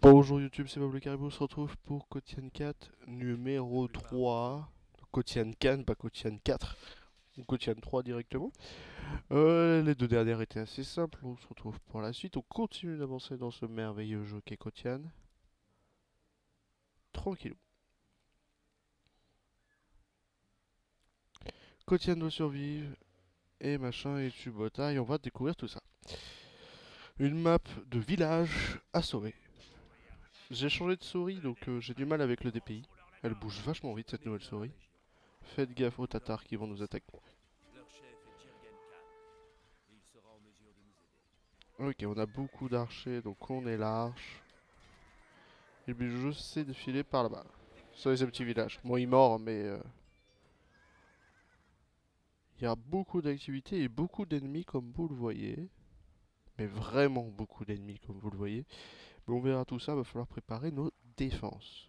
Bonjour YouTube, c'est Bob le Caribou, on se retrouve pour Kotian 4 numéro 3. Kotian Can, pas Kotian 4, ou Kotian 3 directement. Les deux dernières étaient assez simples, on se retrouve pour la suite. On continue d'avancer dans ce merveilleux jeu qu'est Kotian. Tranquillou. Kotian doit survivre, et machin, et Subota, et on va découvrir tout ça. Une map de village à sauver. J'ai changé de souris, donc j'ai du mal avec le DPI. Elle bouge vachement vite cette nouvelle souris. Faites gaffe aux tatars qui vont nous attaquer. Ok, on a beaucoup d'archers, donc on est large. Et puis je sais défiler par là-bas. Sur les petits villages. Bon, il est mort, mais il y a beaucoup d'activités et beaucoup d'ennemis, comme vous le voyez. Mais vraiment beaucoup d'ennemis, comme vous le voyez. Mais on verra tout ça, va falloir préparer nos défenses.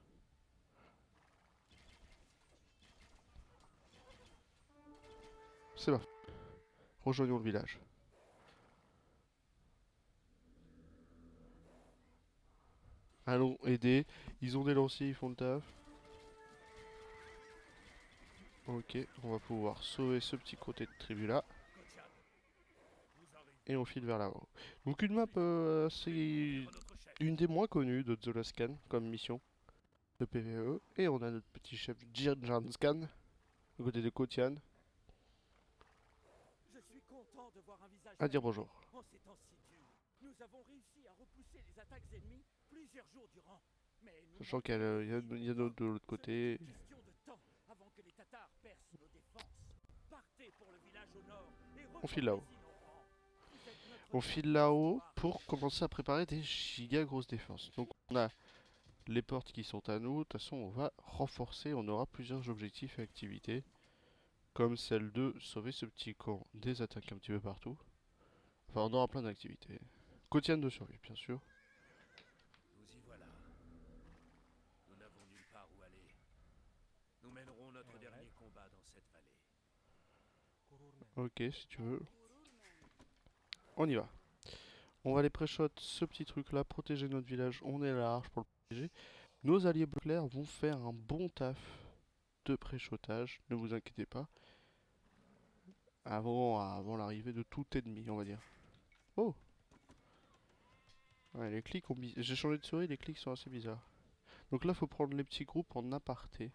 C'est parti. Rejoignons le village. Allons aider. Ils ont des lanciers, ils font le taf. Ok, on va pouvoir sauver ce petit côté de tribu là. Et on file vers là-haut. Donc une map c'est une des moins connues de Zolascan comme mission de PvE. Et on a notre petit chef Jirjanskan, à côté de Kotian, à dire bonjour. Sachant qu'il y a d'autres de l'autre côté. On file là-haut. On file là-haut pour commencer à préparer des giga grosses défenses. Donc on a les portes qui sont à nous. De toute façon, on va renforcer. On aura plusieurs objectifs et activités. Comme celle de sauver ce petit camp des attaques un petit peu partout. Enfin, on aura plein d'activités. Quotidienne de survie, bien sûr. Ok, si tu veux. On y va. On va aller pré-shot ce petit truc là, protéger notre village. On est large pour le protéger. Nos alliés bleu clair vont faire un bon taf de pré-shotage, ne vous inquiétez pas. Avant l'arrivée de tout ennemi, on va dire. Oh, ouais, les clics ont j'ai changé de souris, les clics sont assez bizarres. Donc là, faut prendre les petits groupes en aparté.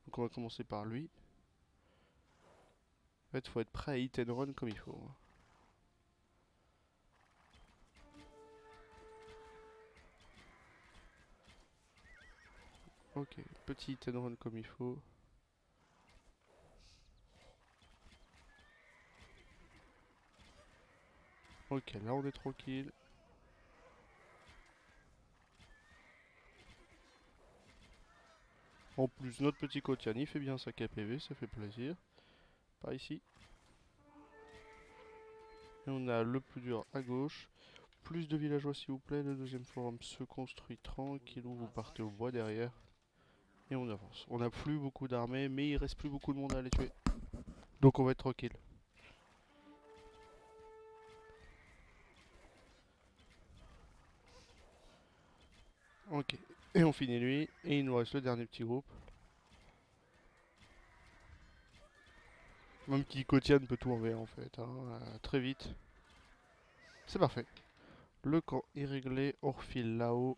Donc on va commencer par lui. En fait, faut être prêt à hit and run comme il faut. Ok, petit hit and run comme il faut. Ok, là on est tranquille. En plus, notre petit Kotian, il fait bien sa KPV, ça fait plaisir. Par ici. Et on a le plus dur à gauche. Plus de villageois s'il vous plaît. Le deuxième forum se construit tranquillou. Vous partez au bois derrière. Et on avance. On n'a plus beaucoup d'armées, mais il reste plus beaucoup de monde à les tuer. Donc on va être tranquille. Ok. Et on finit lui. Et il nous reste le dernier petit groupe. Même qui Kotian peut tout enlever en fait. Hein, très vite. C'est parfait. Le camp est réglé. On refile là-haut.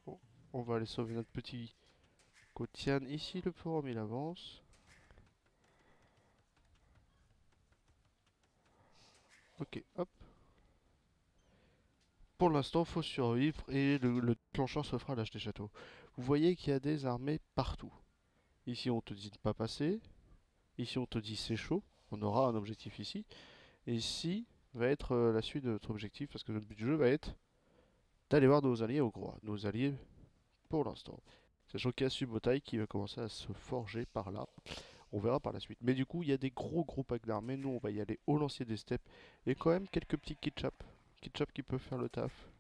On va aller sauver notre petit Kotian. Ici le forum il avance. Ok, hop. Pour l'instant, faut survivre et le déclencheur se fera à l'âge des châteaux. Vous voyez qu'il y a des armées partout. Ici, on te dit de pas passer. Ici, on te dit c'est chaud. On aura un objectif ici. Et ici va être la suite de notre objectif parce que notre but du jeu va être d'aller voir nos alliés au Groix. Nos alliés pour l'instant. Sachant qu'il y a Subotai qui va commencer à se forger par là. On verra par la suite. Mais du coup, il y a des gros packs d'armées. Nous, on va y aller au lancier des steppes. Et quand même quelques petits kitchap. Kitchap qui peuvent faire le taf.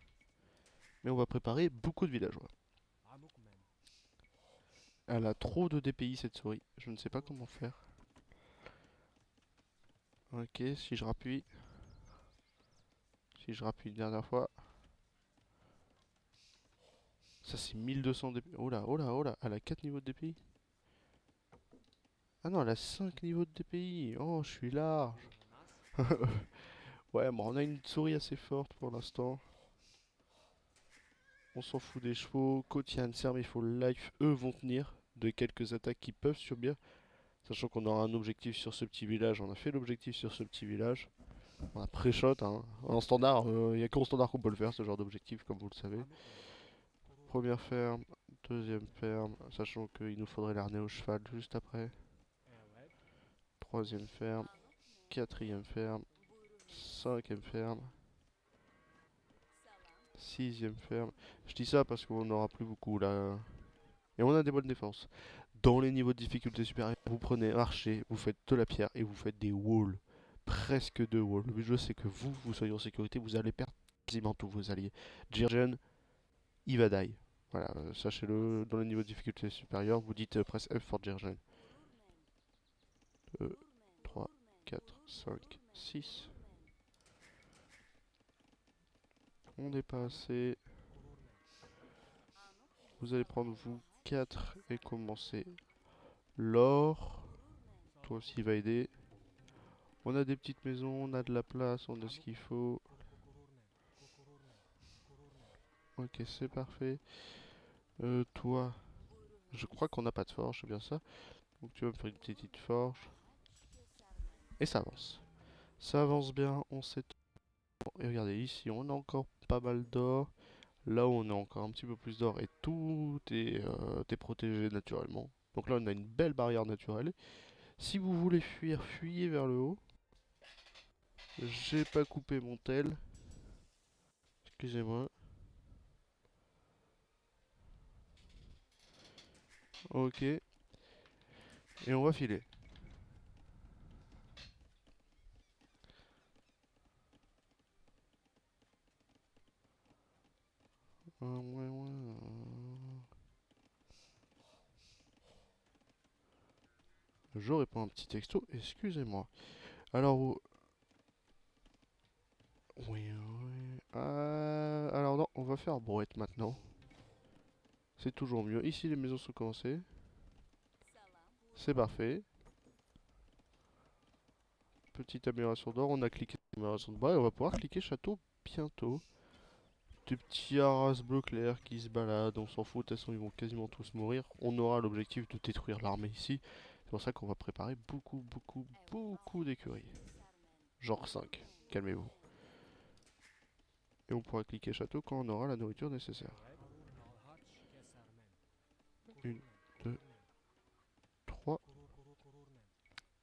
Mais on va préparer beaucoup de villageois. Elle a trop de DPI cette souris. Je ne sais pas comment faire. Ok, si je rappuie. Si je rappuie une dernière fois. Ça c'est 1200 DPI. Oh là, oh là, oh là, elle a 4 niveaux de DPI. Ah non, elle a 5 niveaux de DPI. Oh, je suis large. Ouais, bon, on a une souris assez forte pour l'instant. On s'en fout des chevaux. Kotian, Serme, il faut le life. Eux vont tenir de quelques attaques qui peuvent subir. Sachant qu'on aura un objectif sur ce petit village. On a fait l'objectif sur ce petit village. On a pré-shot, hein. En standard, il n'y a qu'en standard qu'on peut le faire, ce genre d'objectif, comme vous le savez. Première ferme, deuxième ferme, sachant qu'il nous faudrait l'arnais au cheval juste après. Troisième ferme, quatrième ferme, cinquième ferme, sixième ferme. Je dis ça parce qu'on n'aura plus beaucoup là. Et on a des bonnes défenses. Dans les niveaux de difficulté supérieurs, vous prenez archer, vous faites de la pierre et vous faites des walls. Presque deux walls. Le but du jeu, c'est que vous soyez en sécurité, vous allez perdre quasiment tous vos alliés. Jirgen, il va die. Voilà, sachez-le, dans les niveaux de difficulté supérieurs, vous dites press F for Jirgen. 2, 3, 4, 5, 6. On n'est pas assez. Vous allez prendre vous 4 et commencer l'or. Toi aussi va aider. On a des petites maisons, on a de la place, on a ce qu'il faut. Ok, c'est parfait. Toi, je crois qu'on n'a pas de forge, c'est bien ça. Donc tu vas me faire une petite forge. Et ça avance. Ça avance bien, on sait. Et regardez, ici on a encore pas mal d'or. Là on a encore un petit peu plus d'or et tout est protégé naturellement. Donc là on a une belle barrière naturelle. Si vous voulez fuir, fuyez vers le haut. J'ai pas coupé mon tel. Excusez-moi. Ok. Et on va filer. Je réponds un petit texto, excusez-moi. Alors, oui, oui. Alors non, on va faire brouette maintenant. C'est toujours mieux. Ici, les maisons sont commencées. C'est parfait. Petite amélioration d'or. On a cliqué amélioration de bois et on va pouvoir cliquer château bientôt. Des petits haras bleu clair qui se baladent. On s'en fout. De toute façon, ils vont quasiment tous mourir. On aura l'objectif de détruire l'armée ici. C'est pour ça qu'on va préparer beaucoup d'écuries. Genre 5. Calmez-vous. Et on pourra cliquer château quand on aura la nourriture nécessaire. 1, 2, 3.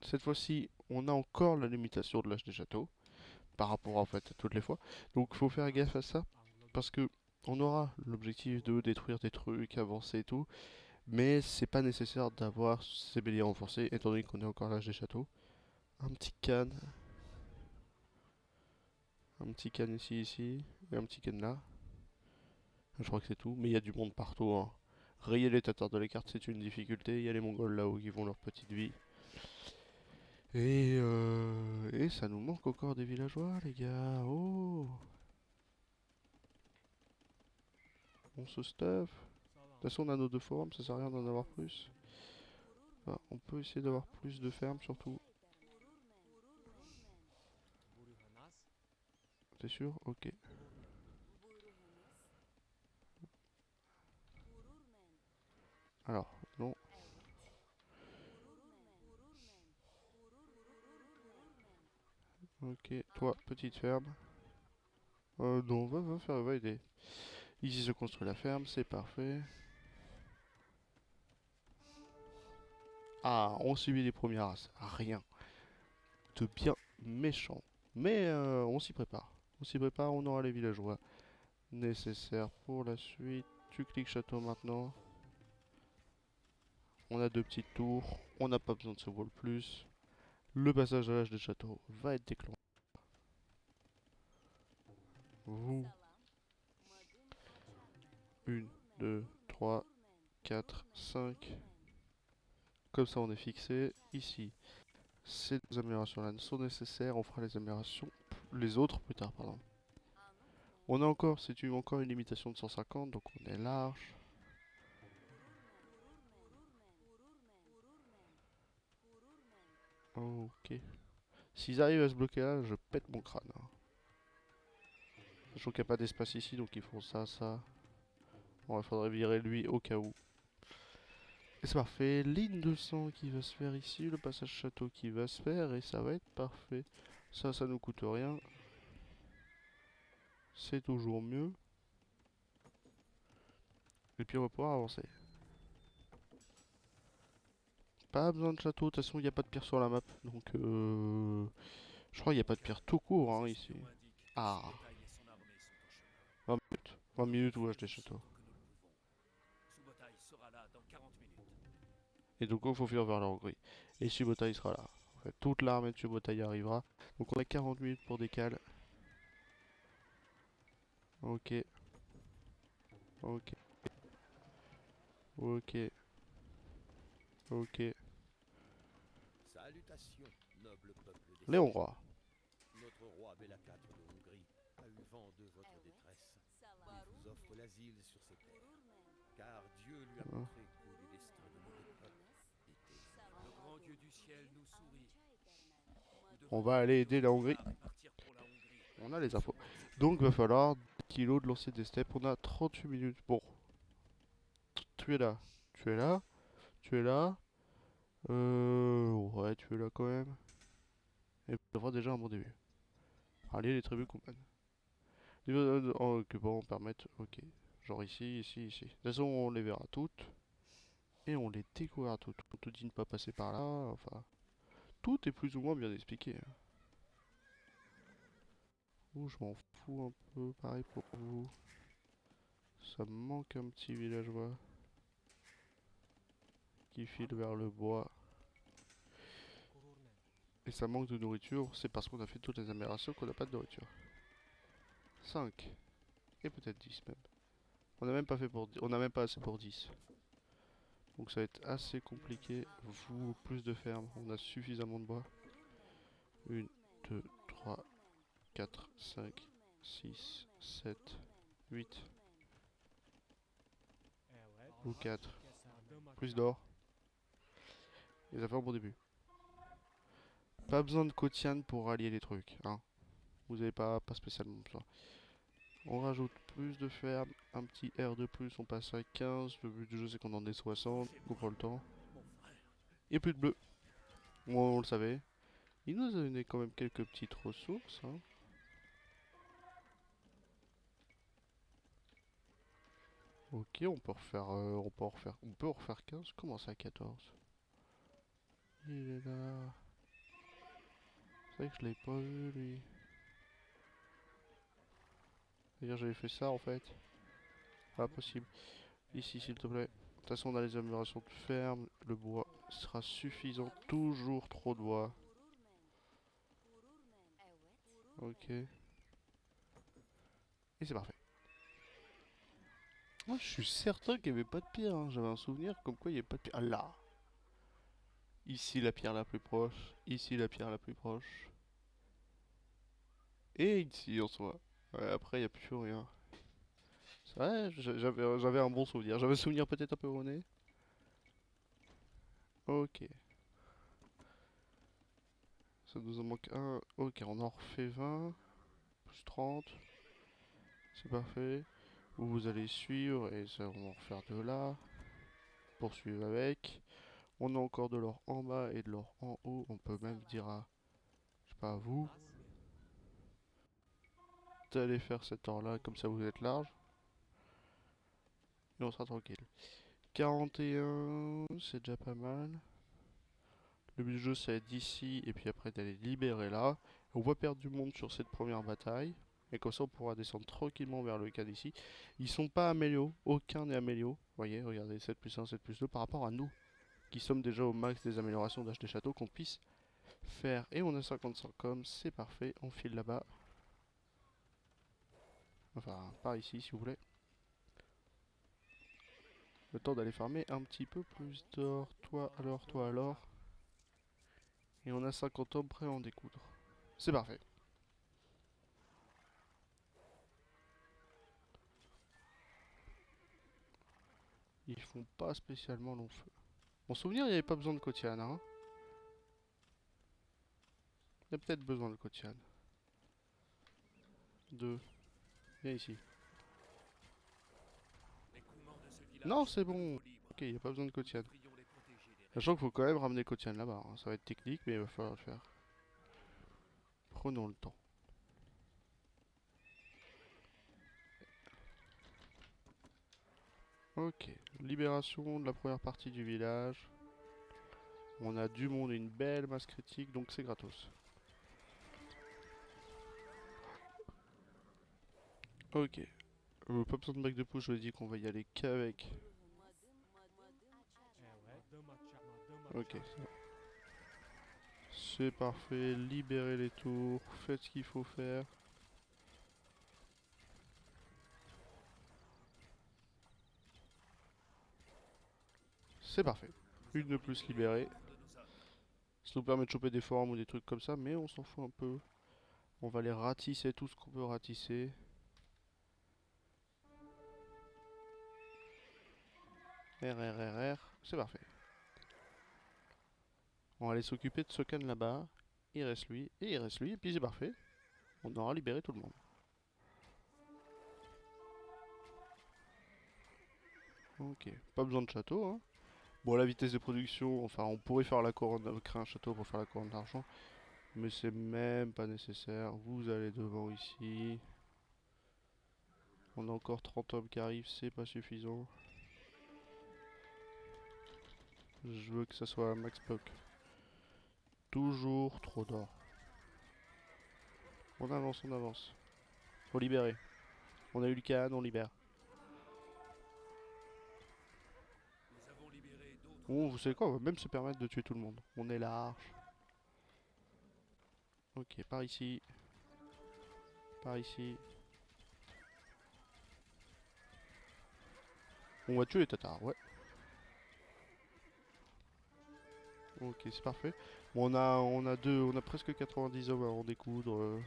Cette fois-ci, on a encore la limitation de l'âge des châteaux. Par rapport en fait à toutes les fois. Donc il faut faire gaffe à ça. Parce que on aura l'objectif de détruire des trucs, avancer et tout. Mais c'est pas nécessaire d'avoir ces béliers renforcés, étant donné qu'on est encore à l'âge des châteaux. Un petit canne. Un petit canne ici. Et un petit canne là. Je crois que c'est tout. Mais il y a du monde partout, hein. Rayer les tatars de la carte, c'est une difficulté. Il y a les Mongols là-haut qui font leur petite vie. Et ça nous manque encore des villageois, les gars. Oh, on se stuff. De toute façon, on a nos deux forums, ça sert à rien d'en avoir plus. Enfin, on peut essayer d'avoir plus de fermes, surtout. T'es sûr? Ok. Alors, non. Ok, toi, petite ferme. Non, va aider. Ici se construit la ferme, c'est parfait. Ah, on subit les premières races. Rien de bien méchant. Mais on s'y prépare. On s'y prépare, on aura les villageois nécessaires pour la suite. Tu cliques château maintenant. On a deux petites tours. On n'a pas besoin de ce wall plus. Le passage à l'âge des châteaux va être déclenché. Vous. 1, 2, 3, 4, 5. Comme ça on est fixé. Ici, ces deux améliorations-là sont nécessaires. On fera les améliorations, les autres plus tard, pardon. On a encore, c'est encore une limitation de 150, donc on est large. Ok. S'ils arrivent à se bloquer là, je pète mon crâne, hein. Sachant qu'il n'y a pas d'espace ici, donc ils font ça, ça. Bon, il faudrait virer lui au cas où. Et c'est parfait. Ligne de sang qui va se faire ici. Le passage château qui va se faire. Et ça va être parfait. Ça nous coûte rien. C'est toujours mieux. Et puis on va pouvoir avancer. Pas besoin de château. De toute façon, il n'y a pas de pierre sur la map. Donc, je crois qu'il n'y a pas de pierre tout court hein, ici. Ah, 20 minutes. 20 minutes où acheter château. Et donc, il faut fuir vers la Hongrie. Et Subotai sera là. En fait, toute l'armée de Subotai arrivera. Donc, on a 40 minutes pour décaler. Ok. Ok. Ok. Ok. Salutations, noble peuple des Les Hongrois. Notre roi Bela IV de Hongrie a eu vent de votre détresse. Il vous offre l'asile sur ses terres, car Dieu lui a Hein. montré que les destins de nos deux peuples étaient liés. Le grand Dieu du ciel nous sourit. On va aller aider la Hongrie. Partir pour la Hongrie. On a les infos. Donc, va falloir 10 kilos de lancer des steppes. On a 38 minutes. Bon, tu es là. Tu es là. Tu es là. Ouais, tu es là quand même. Et on avoir déjà un bon début. Allez, les tribus compagnons. Occupants permettent. Ok. Genre ici, ici, ici. De toute façon, on les verra toutes. Et on les découvrira toutes. On te dit de ne pas passer par là. Enfin, tout est plus ou moins bien expliqué, hein. Ouh, je m'en fous un peu. Pareil pour vous. Ça me manque un petit villageois qui file vers le bois. Et ça manque de nourriture, c'est parce qu'on a fait toutes les améliorations qu'on n'a pas de nourriture. 5. Et peut-être 10 même. On n'a même pas fait pour 10. On n'a même pas assez pour 10. Donc ça va être assez compliqué. Vous, plus de fermes. On a suffisamment de bois. 1, 2, 3, 4, 5, 6, 7, 8. Ou 4. Plus d'or. Et ça fait un bon début. Pas besoin de quotidienne pour rallier les trucs, hein. Vous n'avez pas spécialement besoin. On rajoute plus de fermes, un petit R de plus, on passe à 15. Le but du jeu c'est qu'on en ait 60, on prend le temps. Et plus de bleu. On le savait. Il nous a donné quand même quelques petites ressources, hein. Ok, on peut refaire, on peut en refaire 15. Comment ça 14? Il est là. C'est vrai que je l'ai pas vu lui. C'est-à-dire j'avais fait ça en fait. Pas possible. Ici s'il te plaît. De toute façon on a les améliorations de ferme. Le bois sera suffisant. Toujours trop de bois. Ok. Et c'est parfait. Moi je suis certain qu'il n'y avait pas de pierre, hein. J'avais un souvenir comme quoi il n'y avait pas de pierre. Ah là. Ici la pierre la plus proche. Ici la pierre la plus proche. Et ici en soi. Ouais, après il n'y a plus rien. C'est vrai, j'avais un bon souvenir. J'avais un souvenir peut-être un peu erroné. Ok. Ça nous en manque un. Ok, on en refait 20. Plus 30. C'est parfait. Vous allez suivre et ça, on va en refaire deux là. Poursuivre avec. On a encore de l'or en bas et de l'or en haut. On peut même dire à, je sais pas, à vous, d'aller faire cet or là, comme ça vous êtes large. Et on sera tranquille. 41, c'est déjà pas mal. Le but du jeu, c'est d'ici et puis après d'aller libérer là. On va perdre du monde sur cette première bataille. Et comme ça, on pourra descendre tranquillement vers le cas d'ici. Ils sont pas améliorés, aucun n'est amélioré. Vous voyez, regardez, 7 plus 1, 7 plus 2 par rapport à nous, qui sommes déjà au max des améliorations d'âge des châteaux qu'on puisse faire. Et on a 55 comme, c'est parfait, on file là-bas. Enfin, par ici, si vous voulez. Le temps d'aller farmer un petit peu plus d'or. Toi alors, toi alors. Et on a 50 hommes prêts à en découdre. C'est parfait. Ils font pas spécialement long feu. Mon souvenir, il n'y avait pas besoin de Kotiana, hein. Il y a peut-être besoin de Kotian. 2. Viens ici. Les Koumans de ce village Non, sont c'est de bon. nouveau libres. Ok, il n'y a pas besoin de Nous Kotian. devrions les protéger des Sachant qu'il rêves. faut quand même ramener Kotian là-bas, hein. Ça va être technique, mais il va falloir le faire. Prenons le temps. Ok, libération de la première partie du village. On a du monde et une belle masse critique, donc c'est gratos. Ok, pas besoin de bac de push, je vous ai dit qu'on va y aller qu'avec. Ok, c'est parfait, libérez les tours, faites ce qu'il faut faire. C'est parfait. Nous Une de avons plus libéré libérée. d'autres de nos hommes. Ça nous permet de choper des formes ou des trucs comme ça, mais on s'en fout un peu. On va les ratisser tout ce qu'on peut ratisser. RRRR, c'est parfait. On va aller s'occuper de ce can là-bas. Il reste lui, et il reste lui, et puis c'est parfait. On aura libéré tout le monde. Ok, pas besoin de château, hein. Bon, la vitesse de production, enfin, on pourrait faire la couronne, créer un château pour faire la couronne d'argent, mais c'est même pas nécessaire. Vous allez devant ici. On a encore 30 hommes qui arrivent, c'est pas suffisant. Je veux que ça soit max poc. Toujours trop d'or. On avance, on avance. Faut libérer. On a eu le canne, on libère. Nous avons libéré d'autres Oh, de vous nos savez hommes. quoi, on va même se permettre de tuer tout le monde. On est large. Ok, par ici. Par ici. On va tuer les Tatars, ouais. Ok, c'est parfait. Bon, on a presque 90 hommes à en découdre.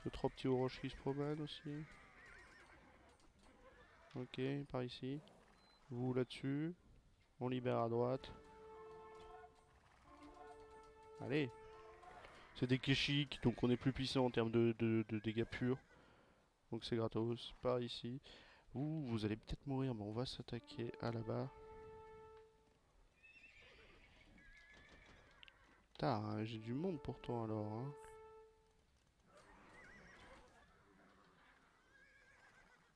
Deux, trois petits roches qui se promènent aussi. Ok, par ici. Vous là-dessus. On libère à droite. Allez. C'est des Keshiks, donc on est plus puissant en termes de dégâts purs. Donc c'est gratos. Par ici. Vous allez peut-être mourir, mais on va s'attaquer à là-bas. Putain, j'ai du monde pourtant alors, hein.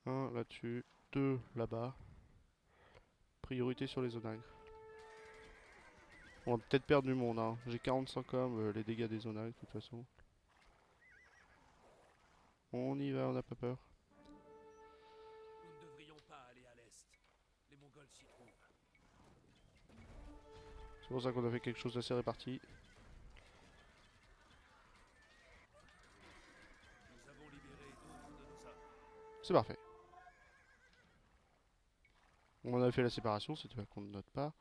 Un là-dessus. Deux là-bas. Priorité sur les onagres. On va peut-être perdre du monde, hein. J'ai 45 hommes, les dégâts des onagres de toute façon. On y va, on n'a pas peur. Nous ne devrions pas aller à l'est. Les Mongols s'y trouvent. C'est pour ça qu'on a fait quelque chose d'assez réparti. Nous avons libéré d'autres de nos hommes. C'est parfait. On a fait la séparation, c'était pas contre notre part.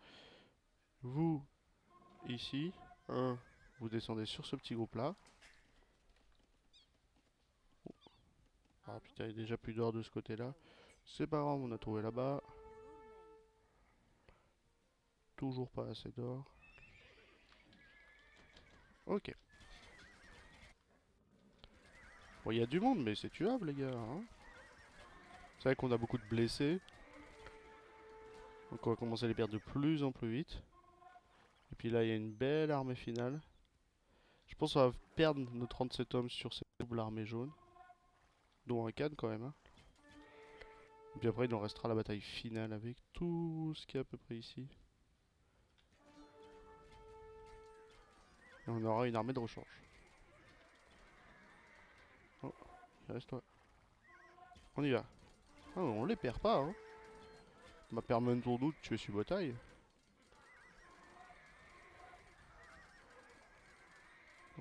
Vous, ici, un, vous descendez sur ce petit groupe là. Ah putain, il y a déjà plus d'or de ce côté là. C'est pas grave, on a trouvé là-bas. Toujours pas assez d'or. Ok. Bon, il y a du monde, mais c'est tuable, les gars, hein. C'est vrai qu'on a beaucoup de blessés. Donc on va commencer à les perdre de plus en plus vite. Et puis là, il y a une belle armée finale. Je pense qu'on va perdre nos 37 hommes sur cette double armée jaune. Dont un cadre quand même, hein. Et puis après, il en restera la bataille finale avec tout ce qu'il y a à peu près ici. Et on aura une armée de rechange. Oh, il reste toi. On y va. Ah, on les perd pas, hein. Ça m'a permis un tour d'août de tuer Subotai.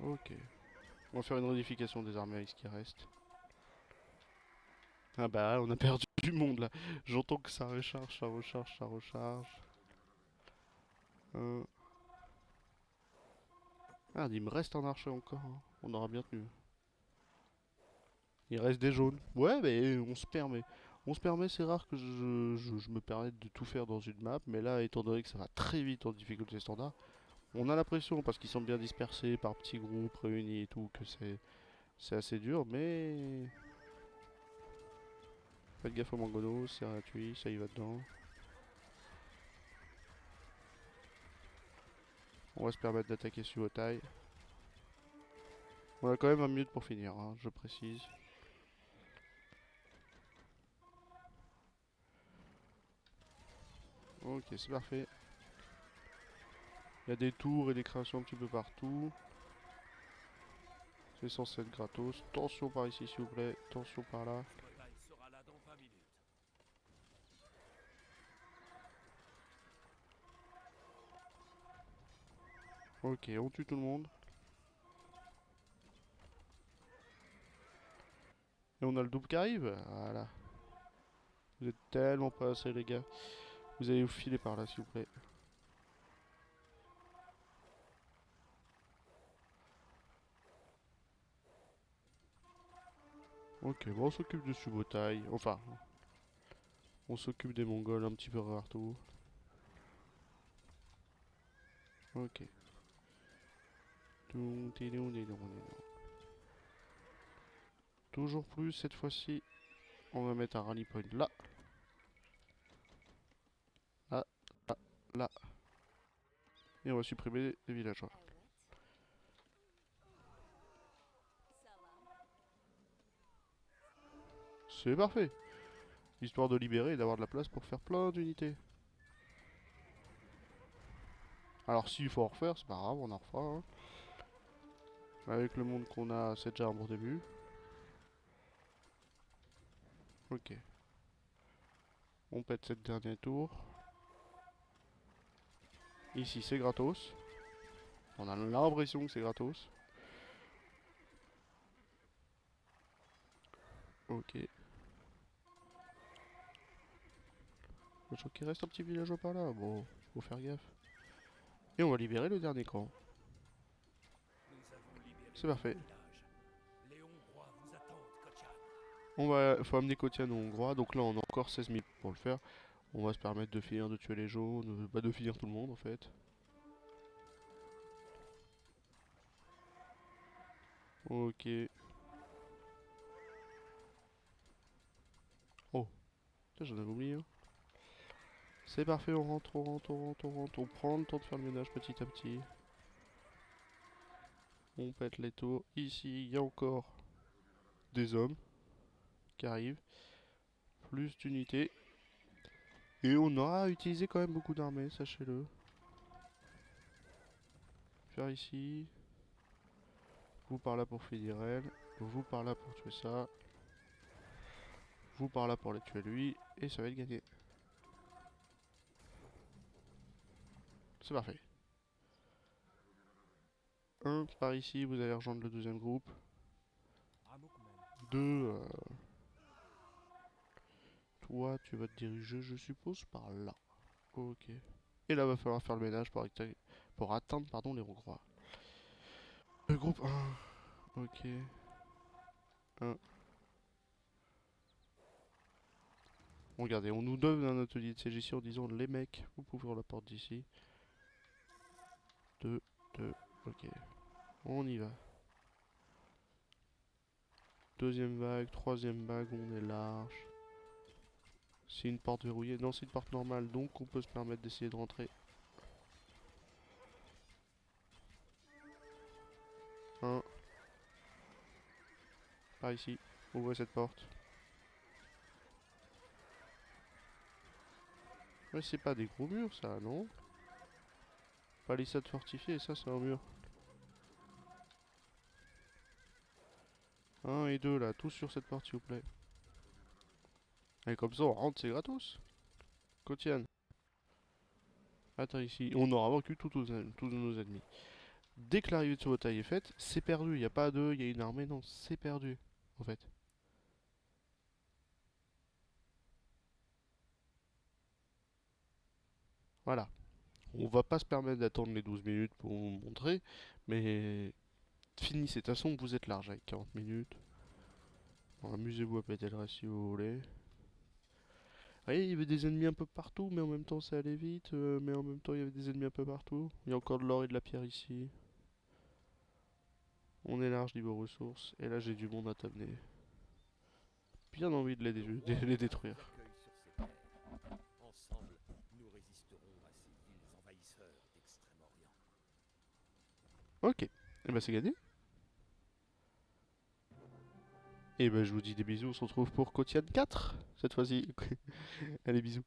Ok. On va faire une réunification des armées avec ce qui reste. Ah bah, on a perdu du monde là. J'entends que ça recharge, ça recharge, ça recharge. Euh... Ah, il me reste un archer encore, hein. On aura bien tenu. Il reste des jaunes. Ouais, mais on se permet. On se permet, c'est rare que je me permette de tout faire dans une map, mais là, étant donné que ça va très vite en difficulté standard, On a l'impression, parce qu'ils sont bien dispersés par petits groupes réunis et tout, que c'est assez dur, mais... Faites gaffe aux mangonos, c'est gratuit, ça y va dedans. On va se permettre d'attaquer Suotai. On a quand même 20 minutes pour finir, hein, je précise. Ok, c'est parfait. Il y a des tours et des créations un petit peu partout. C'est censé être gratos. Tension par ici s'il vous plaît, tension par là. Suotai sera là dans 20 minutes. Ok, on tue tout le monde. Et on a le double qui arrive. Voilà. Vous êtes tellement pas assez les gars. Vous allez vous filer par là s'il vous plaît. Ok, bon on s'occupe de Subotai. Enfin, on s'occupe des Mongols un petit peu partout. Ok. Toujours plus cette fois-ci. On va mettre un rally point là. Là, là, là. Et on va supprimer les villageois. C'est parfait. Histoire de libérer et d'avoir de la place pour faire plein d'unités. Alors s'il faut en refaire, c'est pas grave, on en refera. Hein. Avec le monde qu'on a, c'est déjà un bon début. Ok. On pète cette dernière tour. Ici c'est gratos. On a l'impression que c'est gratos. Ok. Je crois qu'il reste un petit villageois par là. Bon, faut faire gaffe. Et on va libérer le dernier camp. Nous avons libéré C'est tout le parfait. village. Les Hongrois vous attendent, Kotian. Faut amener Kotian aux Hongrois. Donc là on a encore 16 000 pour le faire. On va se permettre de finir de tuer les jaunes. Bah de finir tout le monde en fait. Ok. Oh, j'en avais oublié. Hein. C'est parfait, on rentre, on rentre, on rentre, on rentre. On prend le temps de faire le ménage petit à petit. On pète les tours. Ici, il y a encore des hommes qui arrivent. Plus d'unités. Et on aura utilisé quand même beaucoup d'armées, sachez-le. Faire ici. Vous par là pour finir elle. Vous par là pour tuer ça. Vous par là pour les tuer lui. Et ça va être gagné. C'est parfait. Un par ici, vous allez rejoindre le deuxième groupe. Deux, toi tu vas te diriger, je suppose, par là. Ok. Et là, va falloir faire le ménage pour atteindre pardon, les Hongrois. Le groupe 1. Ok. 1. Regardez, on nous donne un atelier de CGC en disant les mecs, vous pouvez ouvrir la porte d'ici. 2, 2, ok. On y va. Deuxième vague, troisième vague, on est large. C'est une porte verrouillée. Non, c'est une porte normale, donc on peut se permettre d'essayer de rentrer. 1. Par ici. Ouvrez cette porte. Ouais, c'est pas des gros murs, ça, non? Palissade fortifiée, ça, c'est un mur. 1 et 2, là, tous sur cette porte, s'il vous plaît. Et comme ça, on rentre, c'est gratos. Kotian. Attends ici. On aura vaincu tous nos ennemis. Dès que l'arrivée de ce bataille est faite, c'est perdu. Il n'y a pas de... Il y a une armée, non, c'est perdu. En fait. Voilà. On va pas se permettre d'attendre les 12 minutes pour vous montrer. Mais... Finissez. De toute façon, vous êtes large avec 40 minutes. Bon, amusez-vous à péter le reste si vous voulez. voyez, il y avait des ennemis un peu partout, mais en même temps ça allait vite, mais en même temps il y avait des ennemis un peu partout. Il y a encore de l'or et de la pierre ici. On est large niveau ressources, et là j'ai du monde à t'amener. Bien envie de les, Le de roi les nous détruire. accueille sur ses terres. Ensemble, nous résisterons à ces villes envahisseurs d'Extrême-Orient. Ok, et bah c'est gagné. Et bah je vous dis des bisous, on se retrouve pour Kotian 4 cette fois-ci. Allez bisous.